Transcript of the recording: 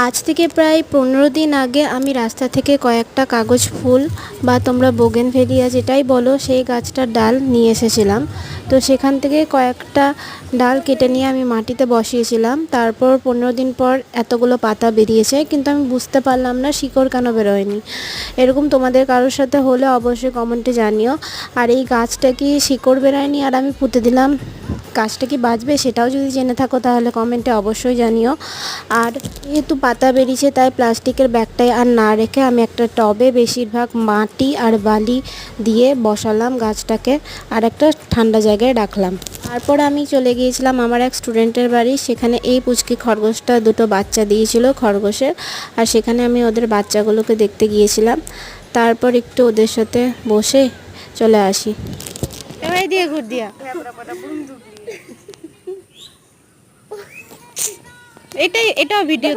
আজ থেকে প্রায় 15 দিন আগে আমি রাস্তা থেকে কয়েকটা কাগজ ফুল বা তোমরা বোগেনভেলিয়া যেটাই বলো সেই গাছটার ডাল নিয়ে এসেছিলাম। তো সেখান থেকে কয়েকটা ডাল কেটে নিয়ে আমি মাটিতে বসিয়েছিলাম। তারপর 15 দিন পর এতগুলো পাতা বেরিয়েছে, কিন্তু আমি বুঝতে পারলাম না শিকড় কেন বেরোয়নি। এরকম তোমাদের কারোর সাথে হলে অবশ্যই কমেন্টে জানিও। আর এই গাছটা কি শিকড় বেরোয়নি আর আমি পুঁতে দিলাম, গাছটা কি বাঁচবে সেটাও যদি জেনে থাকো তাহলে কমেন্টে অবশ্যই জানিও। আর যেহেতু পাতা বেরিয়েছে তাই প্লাস্টিকের ব্যাগটায় আর না রেখে আমি একটা টবে বেশিরভাগ মাটি আর বালি দিয়ে বসালাম গাছটাকে, আর একটা ঠান্ডা জায়গায় রাখলাম। তারপর আমি চলে গিয়েছিলাম আমার এক স্টুডেন্টের বাড়ি। সেখানে এই পুচকি খরগোশটা দুটো বাচ্চা দিয়েছিল খরগোশের, আর সেখানে আমি ওদের বাচ্চাগুলোকে দেখতে গিয়েছিলাম। তারপর একটু ওদের সাথে বসে চলে আসি। এবারে দিয়ে ঘুর দিয়া এটাও ভিডিও